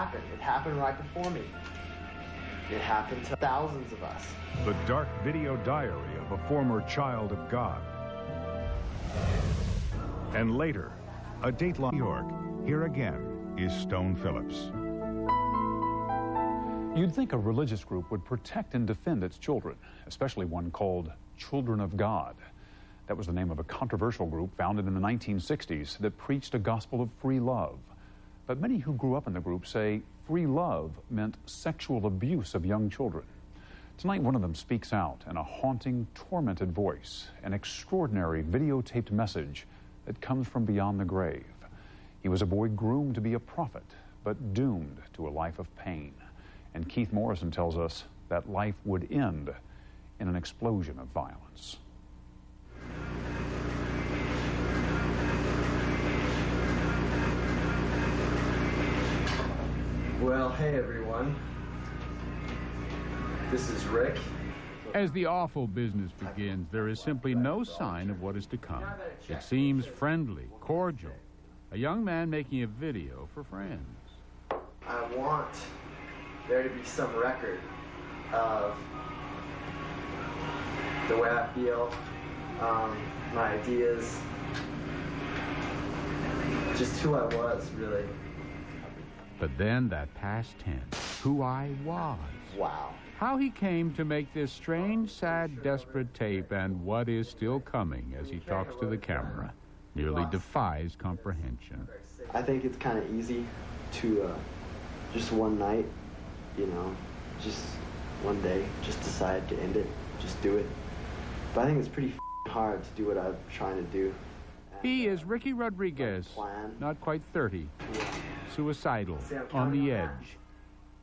happened. It happened right before me. It happened to thousands of us. The dark video diary of a former child of God. And later, a Dateline New York. Here again is Stone Phillips. You'd think a religious group would protect and defend its children, especially one called Children of God. That was the name of a controversial group founded in the 1960s that preached a gospel of free love. But many who grew up in the group say free love meant sexual abuse of young children. Tonight, one of them speaks out in a haunting, tormented voice, an extraordinary videotaped message that comes from beyond the grave. He was a boy groomed to be a prophet, but doomed to a life of pain. And Keith Morrison tells us that life would end in an explosion of violence. Well, hey everyone. This is Rick. As the awful business begins, there is simply no sign of what is to come. It seems friendly, cordial. A young man making a video for friends. I want there to be some record of the way I feel, my ideas, just who I was, really. But then that past tense, who I was. Wow. How he came to make this strange, sad, desperate tape and what is still coming as he talks to the camera nearly defies comprehension. I think it's kind of easy to just one night, you know, just one day, just decide to end it, just do it. But I think it's pretty hard to do what I'm trying to do. He is Ricky Rodriguez, not quite 30, suicidal, on the edge.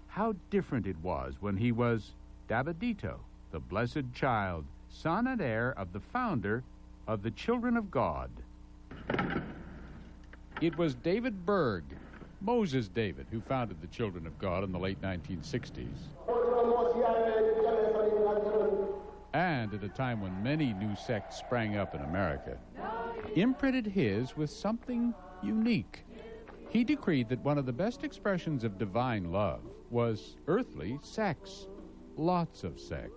How different it was when he was Davidito, the blessed child, son and heir of the founder of the Children of God. It was David Berg, Moses David, who founded the Children of God in the late 1960s. And at a time when many new sects sprang up in America, imprinted his with something unique. He decreed that one of the best expressions of divine love was earthly sex, lots of sex.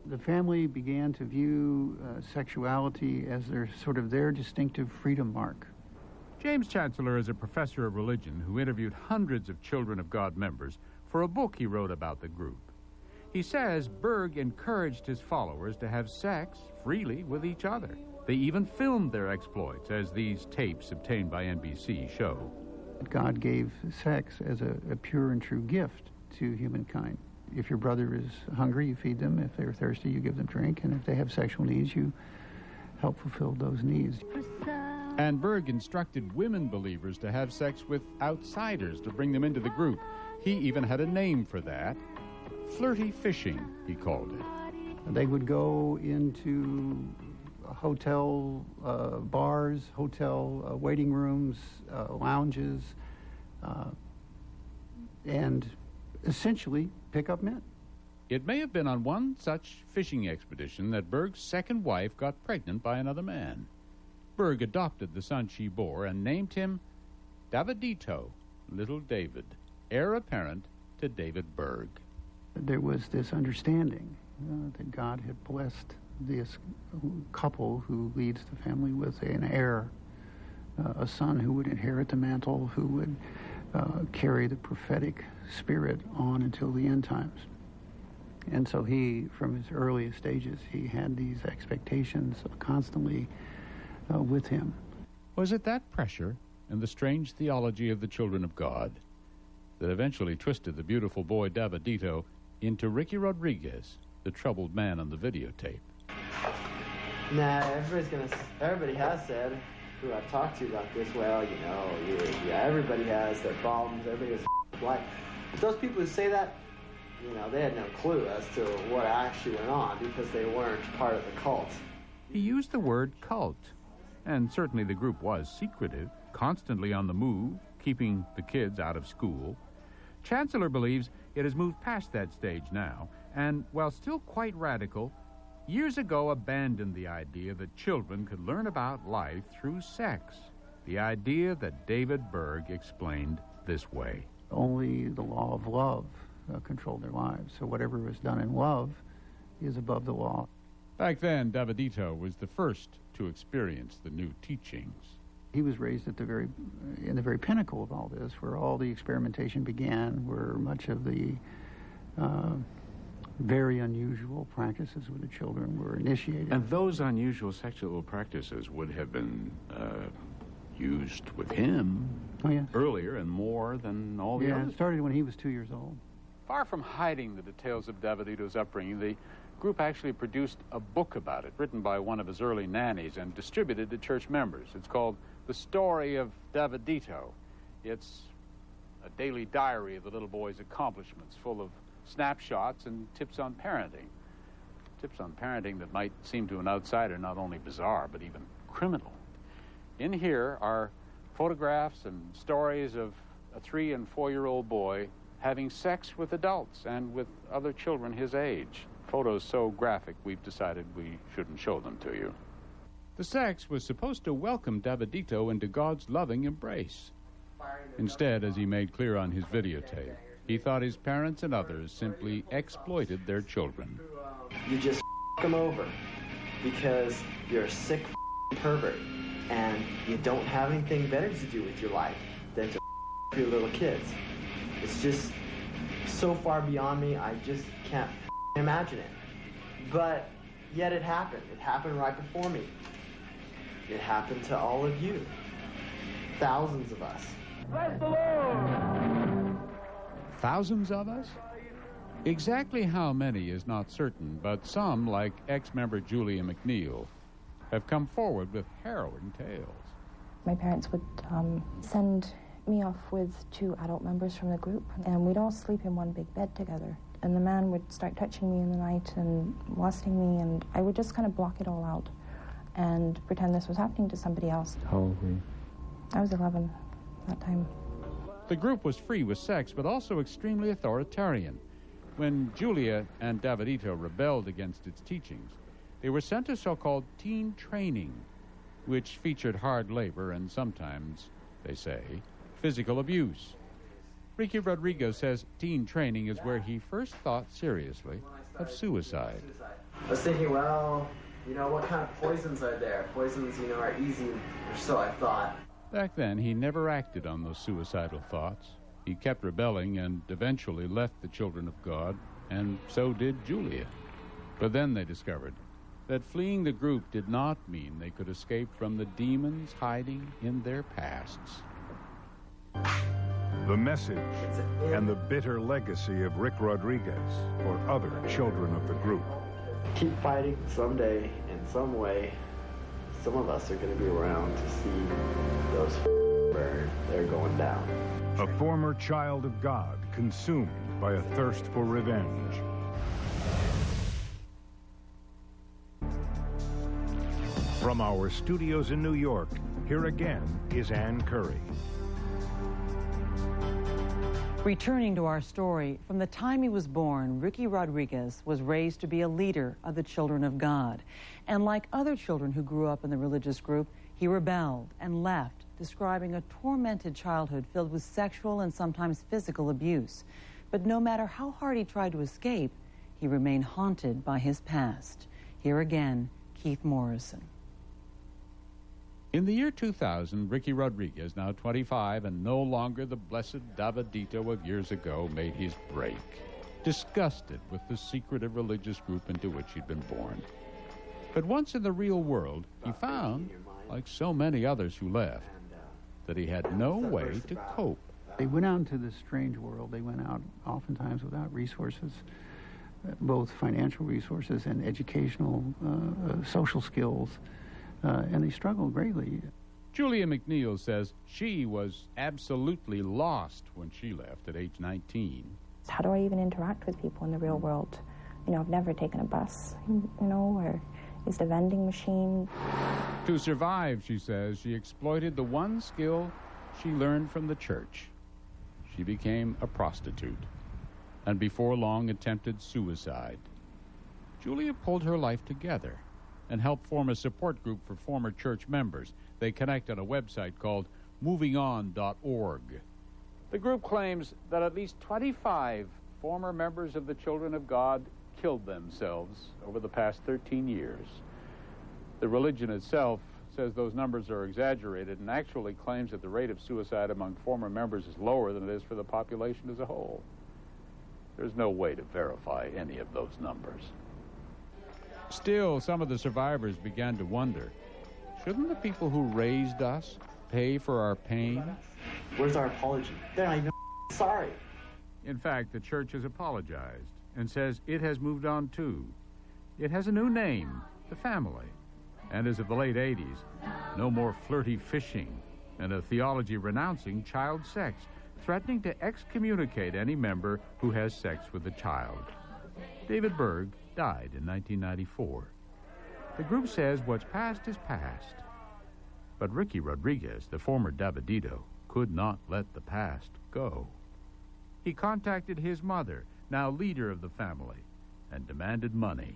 The family began to view sexuality as their distinctive freedom mark. James Chancellor is a professor of religion who interviewed hundreds of Children of God members for a book he wrote about the group. He says Berg encouraged his followers to have sex freely with each other. They even filmed their exploits, as these tapes obtained by NBC show. God gave sex as a pure and true gift to humankind. If your brother is hungry, you feed them. If they're thirsty, you give them drink. And if they have sexual needs, you help fulfill those needs. And Berg instructed women believers to have sex with outsiders to bring them into the group. He even had a name for that. Flirty fishing, he called it. They would go into hotel bars, hotel waiting rooms, lounges, and essentially pick up men. It may have been on one such fishing expedition that Berg's second wife got pregnant by another man. Berg adopted the son she bore and named him Davidito, Little David, heir apparent to David Berg. There was this understanding that God had blessed this couple who leads the family with an heir, a son who would inherit the mantle, who would carry the prophetic spirit on until the end times. And so he, from his earliest stages, he had these expectations constantly with him. Was it that pressure and the strange theology of the Children of God that eventually twisted the beautiful boy Davidito into Ricky Rodriguez, the troubled man on the videotape? Nah, everybody has said, who I've talked to about this, well, you know, yeah, everybody has their problems, everybody has life. But those people who say that, you know, they had no clue as to what actually went on because they weren't part of the cult. He used the word cult, and certainly the group was secretive, constantly on the move, keeping the kids out of school. Chancellor believes it has moved past that stage now, and while still quite radical, years ago abandoned the idea that children could learn about life through sex, the idea that David Berg explained this way. Only the law of love controlled their lives. So whatever was done in love is above the law. Back then, Davidito was the first to experience the new teachings. He was raised at in the very pinnacle of all this, where all the experimentation began, where much of the very unusual practices with the children were initiated. And those unusual sexual practices would have been used with him earlier and more than all the others. It started when he was 2 years old. Far from hiding the details of Davidito's upbringing, the group actually produced a book about it, written by one of his early nannies and distributed to church members. It's called The Story of Davidito. It's a daily diary of the little boy's accomplishments, full of snapshots and tips on parenting. Tips on parenting that might seem to an outsider not only bizarre, but even criminal. In here are photographs and stories of a 3- and 4-year-old boy having sex with adults and with other children his age. Photos so graphic, we've decided we shouldn't show them to you. The sex was supposed to welcome Davidito into God's loving embrace. Instead, as he made clear on his videotape, he thought his parents and others simply exploited their children. You just them over because you're a sick pervert and you don't have anything better to do with your life than to your little kids. It's just so far beyond me, I just can't imagine it. But yet it happened. It happened right before me. It happened to all of you. Thousands of us. Bless the Lord! Thousands of us? Exactly how many is not certain, but some, like ex-member Julia McNeil, have come forward with harrowing tales. My parents would send me off with 2 adult members from the group, and we'd all sleep in one big bed together. And the man would start touching me in the night and molesting me, and I would just kind of block it all out and pretend this was happening to somebody else. How old were you? I was 11 that time. The group was free with sex, but also extremely authoritarian. When Julia and Davidito rebelled against its teachings, they were sent to so-called teen training, which featured hard labor and sometimes, they say, physical abuse. Ricky Rodriguez says teen training is where he first thought seriously of suicide. I was thinking, well, what kind of poisons are there? Poisons, are easy, or so I thought. Back then, he never acted on those suicidal thoughts. He kept rebelling and eventually left the children of God, and so did Julia. But then they discovered that fleeing the group did not mean they could escape from the demons hiding in their pasts. The message and the bitter legacy of Rick Rodriguez for other children of the group. Keep fighting. Someday, in some way, some of us are going to be around to see those burn. They're going down. A former child of God consumed by a thirst for revenge. From our studios in New York, here again is Ann Curry. Returning to our story, from the time he was born, Ricky Rodriguez was raised to be a leader of the children of God. And like other children who grew up in the religious group, he rebelled and left, describing a tormented childhood filled with sexual and sometimes physical abuse. But no matter how hard he tried to escape, he remained haunted by his past. Here again, Keith Morrison. In the year 2000, Ricky Rodriguez, now 25 and no longer the blessed Davidito of years ago, made his break, disgusted with the secretive religious group into which he'd been born. But once in the real world, he found, like so many others who left, that he had no way to cope. They went out into this strange world. They went out oftentimes without resources, both financial resources and educational, social skills. And they struggled greatly. Julia McNeil says she was absolutely lost when she left at age 19. How do I even interact with people in the real world? I've never taken a bus, or used a vending machine. To survive, she says, she exploited the one skill she learned from the church. She became a prostitute, and before long attempted suicide. Julia pulled her life together and helped form a support group for former church members. They connect on a website called movingon.org. The group claims that at least 25 former members of the Children of God killed themselves over the past 13 years. The religion itself says those numbers are exaggerated and actually claims that the rate of suicide among former members is lower than it is for the population as a whole. There's no way to verify any of those numbers. Still, some of the survivors began to wonder, shouldn't the people who raised us pay for our pain? Where's our apology? They're not even sorry. In fact, the church has apologized and says it has moved on too. It has a new name, the family. And as of the late 80s, no more flirty fishing and a theology renouncing child sex, threatening to excommunicate any member who has sex with a child. David Berg died in 1994. The group says what's past is past. But Ricky Rodriguez, the former Davidito, could not let the past go. He contacted his mother, now leader of the family, and demanded money.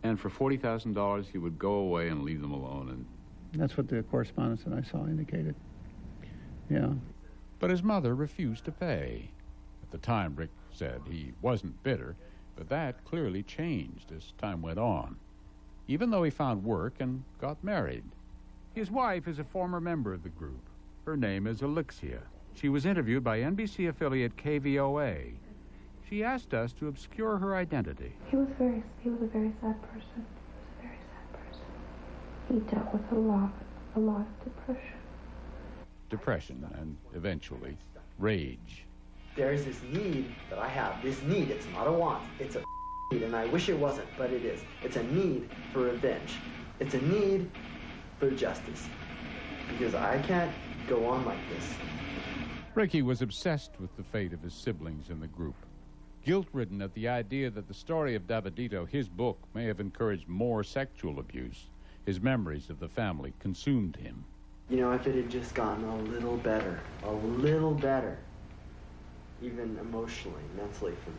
And for $40,000, he would go away and leave them alone. And that's what the correspondence that I saw indicated. Yeah. But his mother refused to pay. At the time, Rick said he wasn't bitter, but that clearly changed as time went on, even though he found work and got married. His wife is a former member of the group. Her name is Elixia. She was interviewed by NBC affiliate KVOA. She asked us to obscure her identity. He was a very sad person. He was a very sad person. He dealt with a lot of depression. Depression and eventually rage. There's this need that I have. This need, it's not a want. It's a need, and I wish it wasn't, but it is. It's a need for revenge. It's a need for justice. Because I can't go on like this. Ricky was obsessed with the fate of his siblings in the group. Guilt-ridden at the idea that the story of Davidito, his book, may have encouraged more sexual abuse. His memories of the family consumed him. You know, if it had just gotten a little better, even emotionally, mentally for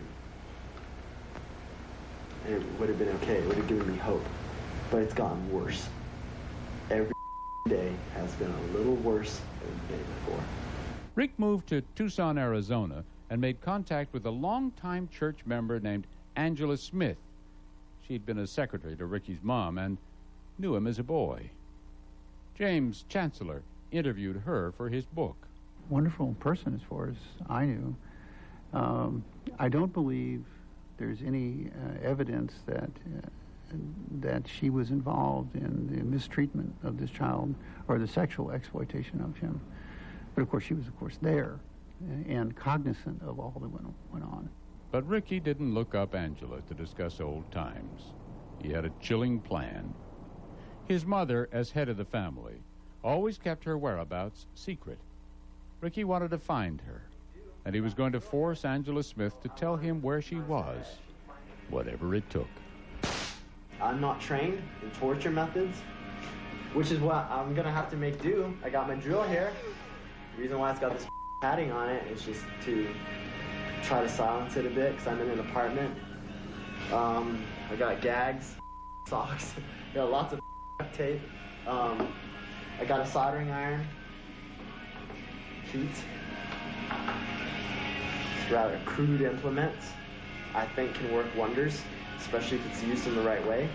me, it would have been okay. It would have given me hope. But it's gotten worse. Every day has been a little worse than the day before. Rick moved to Tucson, Arizona, and made contact with a longtime church member named Angela Smith. She'd been a secretary to Ricky's mom and knew him as a boy. James Chancellor interviewed her for his book. Wonderful person as far as I knew. I don't believe there's any evidence that she was involved in the mistreatment of this child or the sexual exploitation of him. But of course, she was, there and cognizant of all that went on. But Ricky didn't look up Angela to discuss old times. He had a chilling plan. His mother, as head of the family, always kept her whereabouts secret. Ricky wanted to find her, and he was going to force Angela Smith to tell him where she was, whatever it took. I'm not trained in torture methods, which is what I'm going to have to make do. I got my drill here. The reason why it's got this padding on it is just to try to silence it a bit, because I'm in an apartment. I got gags, socks, I got lots of tape. I got a soldering iron, heat. It's rather crude implements, I think can work wonders, especially if it's used in the right way.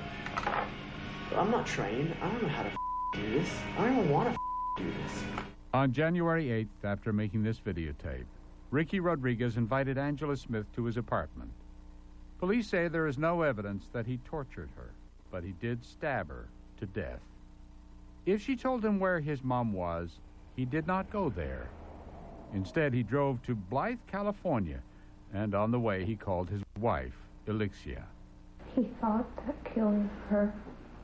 But I'm not trained. I don't know how to do this. I don't even want to do this. On January 8th, after making this videotape, Ricky Rodriguez invited Angela Smith to his apartment. Police say there is no evidence that he tortured her, but he did stab her to death. If she told him where his mom was, he did not go there. Instead, he drove to Blythe, California, and on the way he called his wife, Elixia. He thought that killing her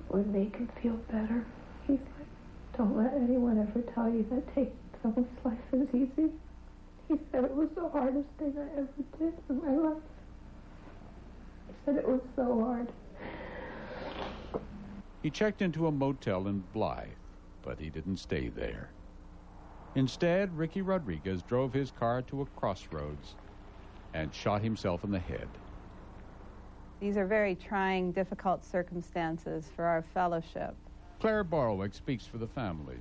would make him feel better. He's like, don't let anyone ever tell you that taking someone's life is easy. He said it was the hardest thing I ever did in my life. He said it was so hard. He checked into a motel in Blythe, but he didn't stay there. Instead, Ricky Rodriguez drove his car to a crossroads and shot himself in the head. These are very trying, difficult circumstances for our fellowship. Claire Borwick speaks for the family.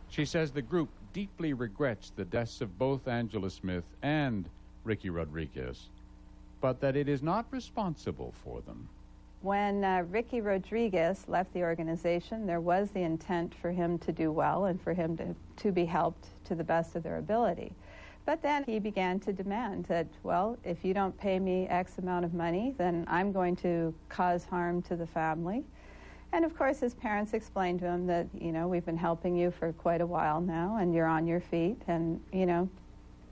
She says the group deeply regrets the deaths of both Angela Smith and Ricky Rodriguez, but that it is not responsible for them. When Ricky Rodriguez left the organization, there was the intent for him to do well and for him to be helped to the best of their ability. But then he began to demand that, well, if you don't pay me X amount of money, then I'm going to cause harm to the family. And of course, his parents explained to him that, you know, we've been helping you for quite a while now, and you're on your feet, and, you know,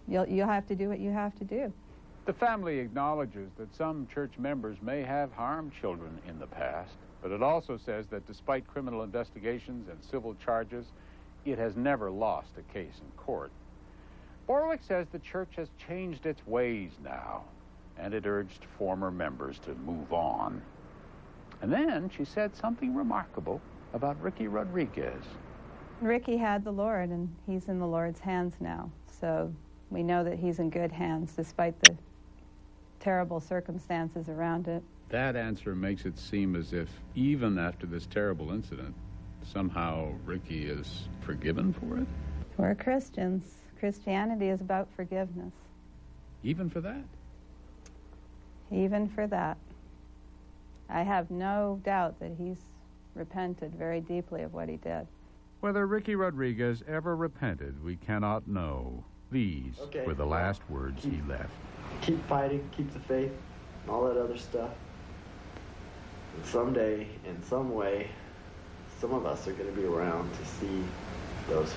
you'll have to do what you have to do. The family acknowledges that some church members may have harmed children in the past, but it also says that despite criminal investigations and civil charges, it has never lost a case in court. Borwick says the church has changed its ways now, and it urged former members to move on. And then she said something remarkable about Ricky Rodriguez. Ricky had the Lord, and he's in the Lord's hands now. So we know that he's in good hands, despite the terrible circumstances around it. That answer makes it seem as if, even after this terrible incident, somehow Ricky is forgiven for it? We're Christians. Christianity is about forgiveness. Even for that? Even for that. I have no doubt that he's repented very deeply of what he did. Whether Ricky Rodriguez ever repented, we cannot know. These were the last words he left. Keep fighting, keep the faith, and all that other stuff. And someday, in some way, some of us are going to be around to see those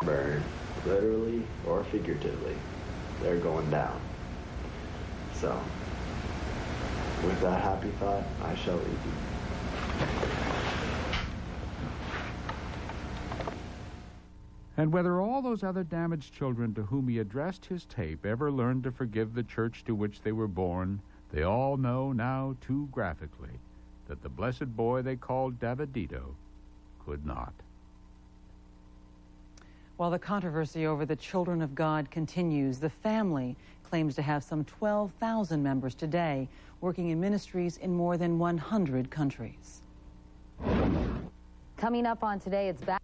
burn, literally or figuratively. They're going down. So, with that happy thought, I shall leave you. And whether all those other damaged children to whom he addressed his tape ever learned to forgive the church to which they were born, they all know now too graphically that the blessed boy they called Davidito could not. While the controversy over the children of God continues, the family claims to have some 12,000 members today, working in ministries in more than 100 countries. Coming up on Today, it's back.